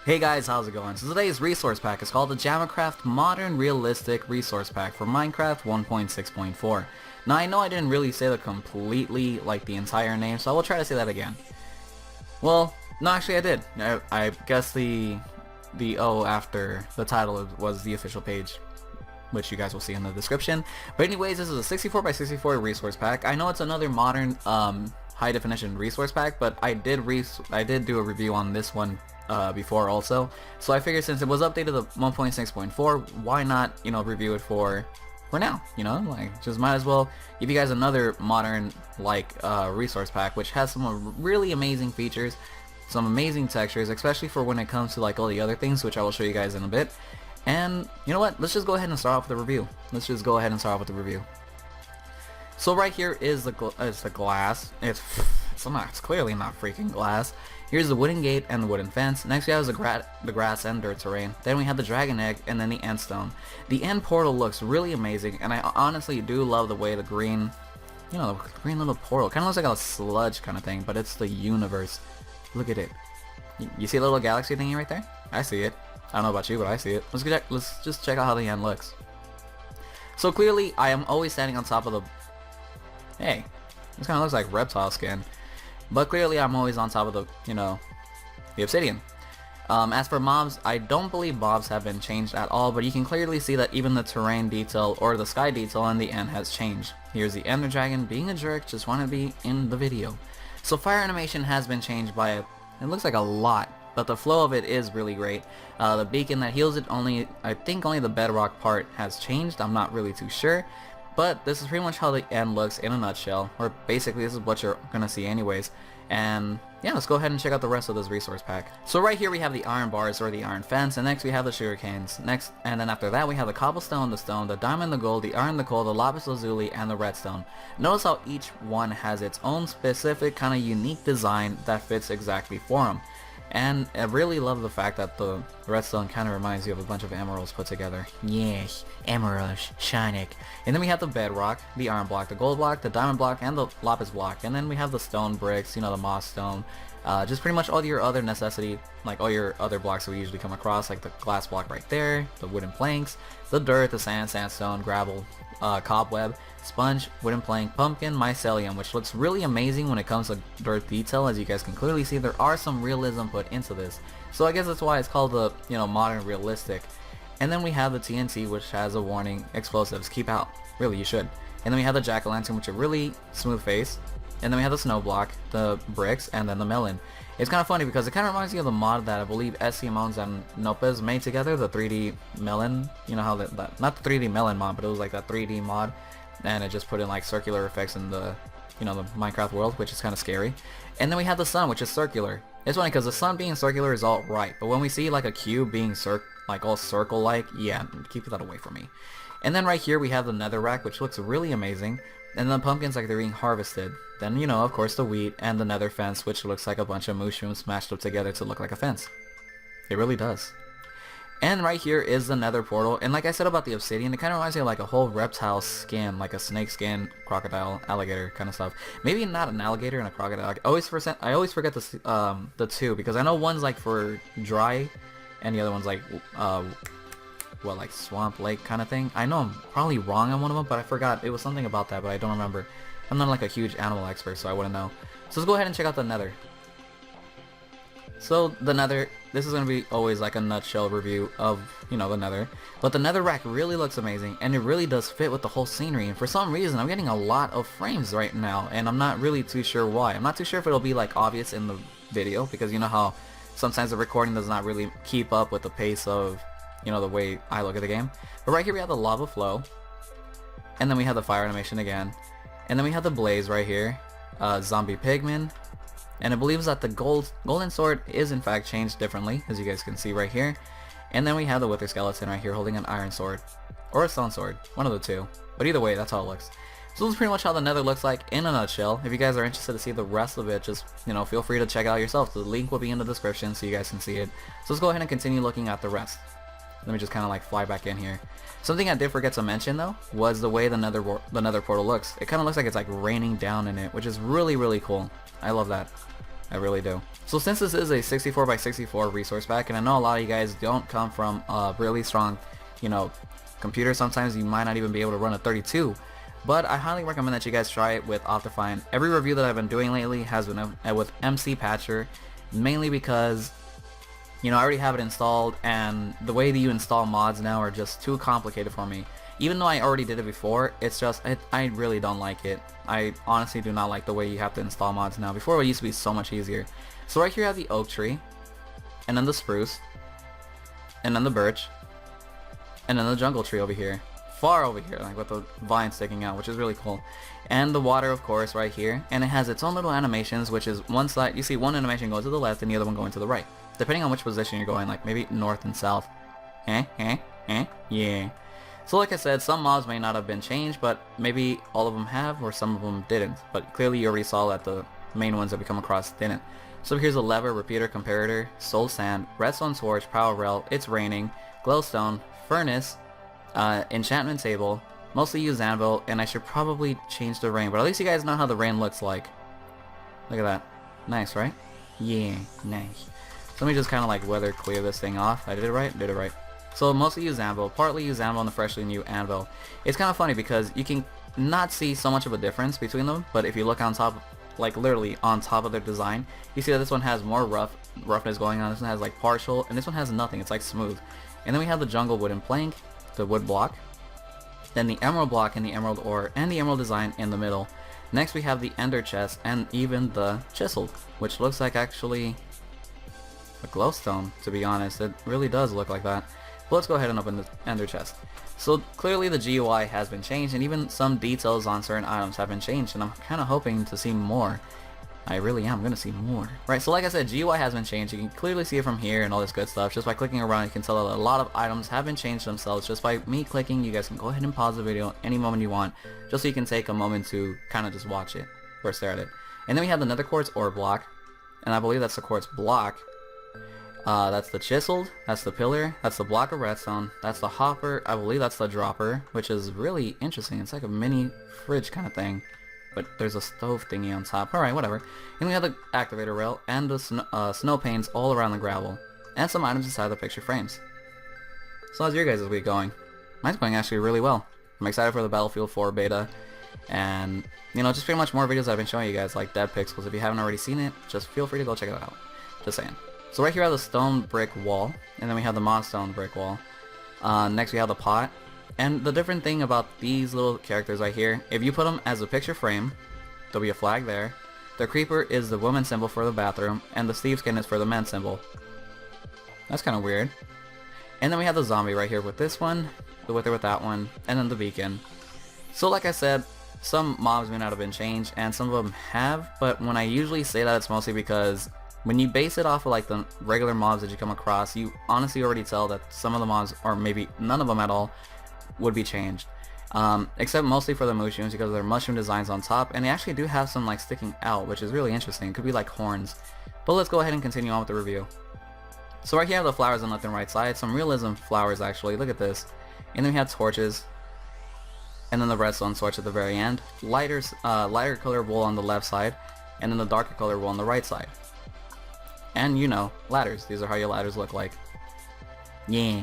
Hey guys, how's it going? So today's resource pack is called the JammerCraft Modern Realistic Resource Pack for Minecraft 1.6.4. Now I know I didn't really say the completely, like the entire name, so I will try to say that again. Well, no actually I did. I guess the O after the title was the official page, which you guys will see in the description. But anyways, this is a 64 by 64 resource pack. I know it's another modern high definition resource pack, but I did do a review on this one before also, so I figured since it was updated to 1.6.4, why not, you know, review it for now, you know, like just might as well give you guys another modern like resource pack which has some really amazing features, some amazing textures, especially for when it comes to like all the other things, which I will show you guys in a bit. And you know what, let's just go ahead and start off with the review. So right here is the glass. It's clearly not freaking glass. Here's the wooden gate and the wooden fence. Next we have the grass and dirt terrain. Then we have the dragon egg and then the end stone. The end portal looks really amazing, and I honestly do love the way the green, you know, the green little portal. Kind of looks like a sludge kind of thing, but it's the universe. Look at it. You see a little galaxy thingy right there? I see it. I don't know about you, but I see it. Let's just check out how the end looks. So clearly I am always standing on top of the... Hey, this kind of looks like reptile skin. But clearly I'm always on top of the, you know, the obsidian. As for mobs, I don't believe mobs have been changed at all, but you can clearly see that even the terrain detail or the sky detail on the end has changed. Here's the ender dragon being a jerk, just want to be in the video. So fire animation has been changed by, it looks like a lot, but the flow of it is really great. The beacon that heals it, I think only the bedrock part has changed, I'm not really too sure. But this is pretty much how the end looks in a nutshell, or basically this is what you're gonna see anyways. And yeah, let's go ahead and check out the rest of this resource pack. So right here we have the iron bars or the iron fence, and next we have the sugarcanes. Next, and then after that we have the cobblestone, the stone, the diamond, the gold, the iron, the coal, the lapis lazuli, and the redstone. Notice how each one has its own specific kind of unique design that fits exactly for them. And I really love the fact that the redstone kind of reminds you of a bunch of emeralds put together. Yes, emeralds, shining. And then we have the bedrock, the iron block, the gold block, the diamond block, and the lapis block. And then we have the stone bricks, you know, the moss stone. Just pretty much all your other necessity, like all your other blocks that we usually come across, like the glass block right there, the wooden planks, the dirt, the sand, sandstone, gravel, cobweb, sponge, wooden plank, pumpkin, mycelium, which looks really amazing when it comes to dirt detail. As you guys can clearly see, there are some realism put into this, so I guess that's why it's called the, you know, modern realistic. And then we have the TNT, which has a warning: explosives, keep out. Really, you should. And then we have the jack-o'-lantern, which is a really smooth face. And then we have the snow block, the bricks, and then the melon. It's kind of funny because it kind of reminds me of the mod that I believe SCMons and Nopez made together, the 3D melon. You know how that not the 3D melon mod, but it was like that 3D mod, and it just put in like circular effects in the, you know, the Minecraft world, which is kind of scary. And then we have the sun, which is circular. It's funny because the sun being circular is all right, but when we see like a cube being like all circle-like, yeah, keep that away from me. And then right here we have the nether rack, which looks really amazing. And then the pumpkins like they're being harvested. Then, you know, of course the wheat and the nether fence, which looks like a bunch of mushrooms smashed up together to look like a fence. It really does. And right here is the nether portal, and like I said about the obsidian, it kind of reminds me of like a whole reptile skin, like a snake skin, crocodile, alligator kind of stuff. Maybe not an alligator and a crocodile. I always forget the two, because I know one's like for dry, and the other one's like what, like swamp lake kind of thing. I know I'm probably wrong on one of them, but I forgot. It was something about that, but I don't remember. I'm not like a huge animal expert, so I wouldn't know. So let's go ahead and check out the nether. So the nether, this is going to be always like a nutshell review of, you know, the nether. But the nether rack really looks amazing, and it really does fit with the whole scenery. And for some reason, I'm getting a lot of frames right now, and I'm not really too sure why. I'm not too sure if it'll be like obvious in the video, because you know how sometimes the recording does not really keep up with the pace of, you know, the way I look at the game. But right here we have the lava flow, and then we have the fire animation again, and then we have the blaze right here, zombie pigmen, and it believes that the golden sword is in fact changed differently, as you guys can see right here. And then we have the wither skeleton right here holding an iron sword, or a stone sword, one of the two, but either way, that's how it looks. So this is pretty much how the nether looks like in a nutshell. If you guys are interested to see the rest of it, just, you know, feel free to check it out yourself. The link will be in the description so you guys can see it. So let's go ahead and continue looking at the rest. Let me just kind of like fly back in here. Something I did forget to mention though was the way the nether portal looks. It kind of looks like it's like raining down in it, which is really, really cool. I love that. I really do. So since this is a 64 by 64 resource pack, and I know a lot of you guys don't come from a really strong, you know, computer, sometimes you might not even be able to run a 32, but I highly recommend that you guys try it with Optifine. Every review that I've been doing lately has been with MC Patcher, mainly because, you know, I already have it installed, and the way that you install mods now are just too complicated for me. Even though I already did it before, it's just, I really don't like it. I honestly do not like the way you have to install mods now. Before it used to be so much easier. So right here I have the oak tree, and then the spruce, and then the birch, and then the jungle tree over here. Far over here, like with the vine sticking out, which is really cool. And the water, of course, right here. And it has its own little animations, which is one side, you see one animation going to the left and the other one going to the right. Depending on which position you're going, like maybe north and south. Yeah. So like I said, some mobs may not have been changed, but maybe all of them have, or some of them didn't. But clearly you already saw that the main ones that we come across didn't. So here's a lever, repeater, comparator, soul sand, redstone torch, power rail, it's raining, glowstone, furnace, enchantment table, mostly use anvil, and I should probably change the rain, but at least you guys know how the rain looks like. Look at that. Nice, right? Yeah, nice. So let me just kind of like weather clear this thing off. I did it right? Did it right. So mostly use anvil, partly use anvil on the freshly new anvil. It's kind of funny because you can not see so much of a difference between them, but if you look on top, like literally on top of their design, you see that this one has more roughness going on, this one has like partial, and this one has nothing, it's like smooth. And then we have the jungle wooden plank, the wood block, then the emerald block and the emerald ore, and the emerald design in the middle. Next we have the ender chest, and even the chisel, which looks like actually a glowstone, to be honest. It really does look like that. But let's go ahead and open the ender chest. So clearly the GUI has been changed, and even some details on certain items have been changed, and I'm kind of hoping to see more. I really am going to see more. Right, so like I said, GUI has been changed. You can clearly see it from here and all this good stuff. Just by clicking around, you can tell that a lot of items have been changed themselves. Just by me clicking, you guys can go ahead and pause the video any moment you want, just so you can take a moment to kind of just watch it or stare at it. And then we have the nether quartz ore block, and I believe that's the quartz block. That's the chiseled, that's the pillar, that's the block of redstone, that's the hopper, I believe that's the dropper, which is really interesting. It's like a mini fridge kind of thing, but there's a stove thingy on top. Alright, whatever. And we have the activator rail and the snow panes all around the gravel, and some items inside the picture frames. So how's your guys' week going? Mine's going actually really well. I'm excited for the Battlefield 4 beta, and you know, just pretty much more videos I've been showing you guys, like Dead Pixels. If you haven't already seen it, just feel free to go check it out. Just saying. So right here I have the stone brick wall, and then we have the monstone brick wall. Next we have the pot. And the different thing about these little characters right here, if you put them as a picture frame, there'll be a flag there. The creeper is the woman symbol for the bathroom, and the Steve skin is for the man symbol. That's kind of weird. And then we have the zombie right here with this one, the wither with that one, and then the beacon. So like I said, some mobs may not have been changed, and some of them have, but when I usually say that, it's mostly because when you base it off of like the regular mobs that you come across, you honestly already tell that some of the mobs, or maybe none of them at all, would be changed. Except mostly for the mushrooms, because of their mushroom designs on top, and they actually do have some like sticking out, which is really interesting. It could be like horns. But let's go ahead and continue on with the review. So right here I have the flowers on the left and right side, some realism flowers actually, look at this. And then we have torches, and then the redstone torch at the very end, lighter color wool on the left side, and then the darker color wool on the right side. And you know, ladders. These are how your ladders look like. Yeah,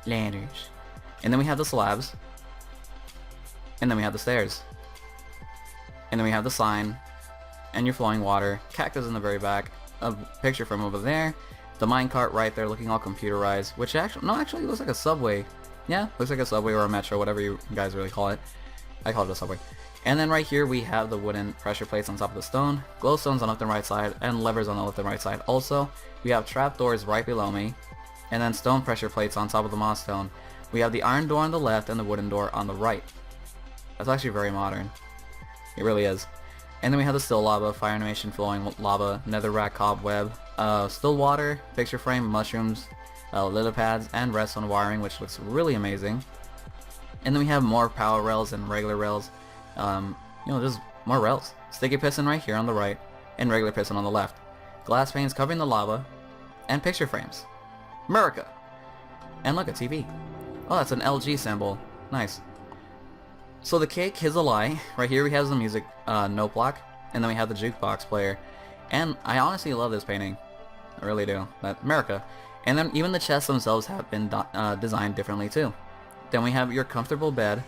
ladders. And then we have the slabs. And then we have the stairs. And then we have the sign. And your flowing water. Cactus in the very back. A picture from over there. The minecart right there looking all computerized. Which actually looks like a subway. Yeah, looks like a subway or a metro, whatever you guys really call it. I call it a subway. And then right here we have the wooden pressure plates on top of the stone, glowstones on left and right side, and levers on the left and right side. Also, we have trapdoors right below me, and then stone pressure plates on top of the moss stone. We have the iron door on the left and the wooden door on the right. That's actually very modern. It really is. And then we have the still lava, fire animation, flowing lava, netherrack cobweb, still water, picture frame, mushrooms, lily pads, and redstone wiring, which looks really amazing. And then we have more power rails and regular rails. You know, just more rails. Sticky piston right here on the right, and regular piston on the left. Glass panes covering the lava, and picture frames. America! And look, a TV. Oh, that's an LG symbol. Nice. So the cake is a lie. Right here we have the music note block, and then we have the jukebox player. And I honestly love this painting. I really do. That America. And then even the chests themselves have been designed differently too. Then we have your comfortable bed,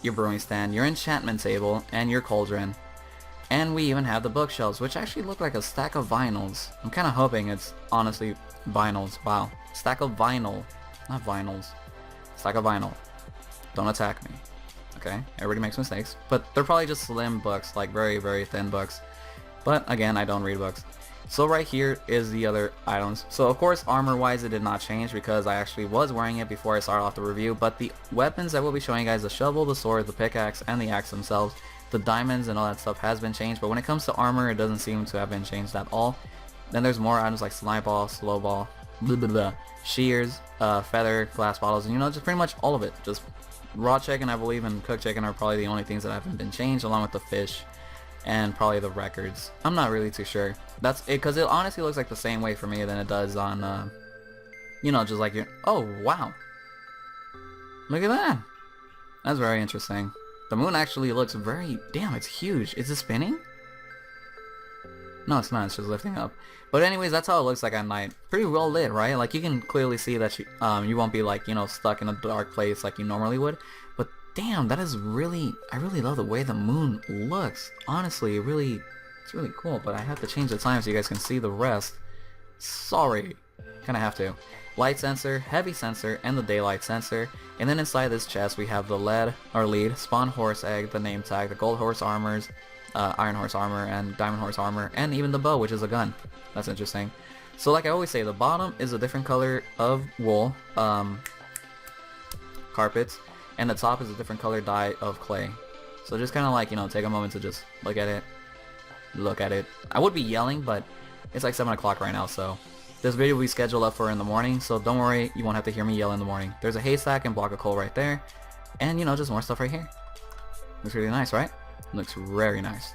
your brewing stand, your enchantment table, and your cauldron. And we even have the bookshelves, which actually look like a stack of vinyls. I'm kind of hoping it's honestly vinyls. Wow. Stack of vinyl. Not vinyls. Stack of vinyl. Don't attack me. Okay? Everybody makes mistakes. But they're probably just slim books, like very, very thin books. But again, I don't read books. So right here is the other items. So of course, armor wise it did not change because I actually was wearing it before I started off the review. But the weapons I will be showing you guys, the shovel, the sword, the pickaxe, and the axe themselves, the diamonds and all that stuff has been changed. But when it comes to armor, it doesn't seem to have been changed at all. Then there's more items like slime ball, slow ball, blah, blah, blah, shears, feather, glass bottles, and just pretty much all of it. Just raw chicken, I believe, and cooked chicken are probably the only things that haven't been changed, along with the fish and probably the records. I'm not really too sure. That's it, because it honestly looks like the same way for me than it does on, just like your... Oh, wow. Look at that. That's very interesting. The moon actually looks very... Damn, it's huge. Is it spinning? No, it's not. It's just lifting up. But anyways, that's how it looks like at night. Pretty well lit, right? Like, you can clearly see that you won't be, like, stuck in a dark place like you normally would. But damn, that is really... I really love the way the moon looks. Honestly, it's really cool. But I have to change the time so you guys can see the rest. Sorry. Kinda have to. Light sensor, heavy sensor, and the daylight sensor. And then inside this chest we have the lead, spawn horse egg, the name tag, the gold horse armors, iron horse armor, and diamond horse armor, and even the bow, which is a gun. That's interesting. So like I always say, the bottom is a different color of wool, carpets, and the top is a different color dye of clay. So just kind of like, take a moment to just look at it. I would be yelling, but it's like 7 o'clock right now, so this video will be scheduled up for in the morning, so don't worry, you won't have to hear me yell in the morning. There's a haystack and block of coal right there, and just more stuff right here. Looks really nice, right? Looks very nice.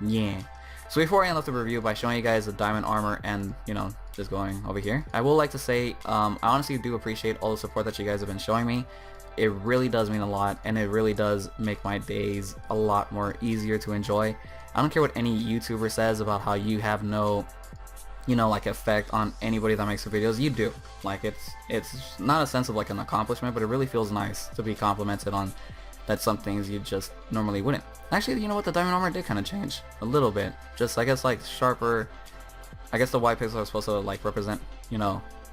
Yeah. So before I end off the review by showing you guys the diamond armor and, just going over here, I will like to say, I honestly do appreciate all the support that you guys have been showing me. It really does mean a lot, and it really does make my days a lot more easier to enjoy. I don't care what any YouTuber says about how you have no, like effect on anybody that makes the videos. You do. Like, it's not a sense of like an accomplishment, but it really feels nice to be complimented on that some things you just normally wouldn't. Actually, you know what, the diamond armor did kind of change a little bit. Just, I guess, like sharper. I guess the white pixels are supposed to like represent,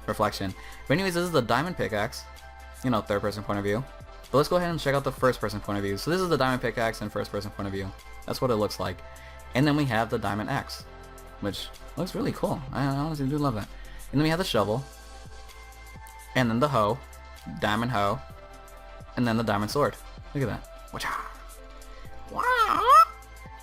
reflection. But anyways, this is the diamond pickaxe, third person point of view. But let's go ahead and check out the first person point of view. So this is the diamond pickaxe in first person point of view. That's what it looks like. And then we have the diamond axe, which looks really cool. I honestly do love that. And then we have the shovel, and then the hoe, diamond hoe, and then the diamond sword. Look at that. Wow.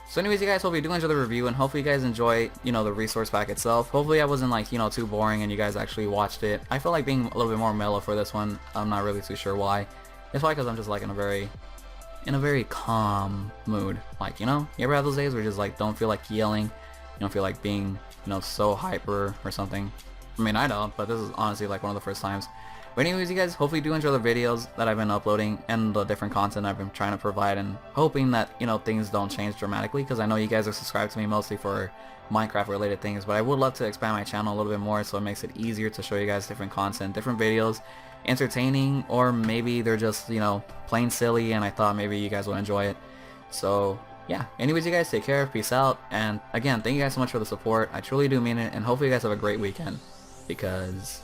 So anyways, you guys, hope you do enjoy the review, and hopefully you guys enjoy, the resource pack itself. Hopefully I wasn't like, too boring and you guys actually watched it. I feel like being a little bit more mellow for this one. I'm not really too sure why. It's probably because I'm just like in a very calm mood. Like, you ever have those days where you just like don't feel like yelling, you don't feel like being, so hyper or something. I mean, I don't, but this is honestly like one of the first times. But anyways, you guys, hopefully you do enjoy the videos that I've been uploading and the different content I've been trying to provide, and hoping that, things don't change dramatically, because I know you guys are subscribed to me mostly for Minecraft related things, but I would love to expand my channel a little bit more so it makes it easier to show you guys different content, different videos, entertaining, or maybe they're just, plain silly and I thought maybe you guys will enjoy it. So yeah, anyways, you guys, take care, peace out, and again, thank you guys so much for the support. I truly do mean it, and hopefully you guys have a great weekend, because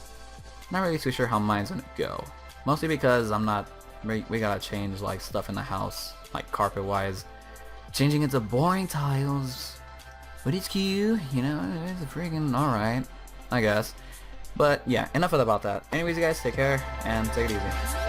I'm not really too sure how mine's gonna go. Mostly because we gotta change like stuff in the house, like carpet wise, changing it to boring tiles, but it's cute, it's freaking alright, I guess. But yeah, enough about that. Anyways, you guys, take care and take it easy.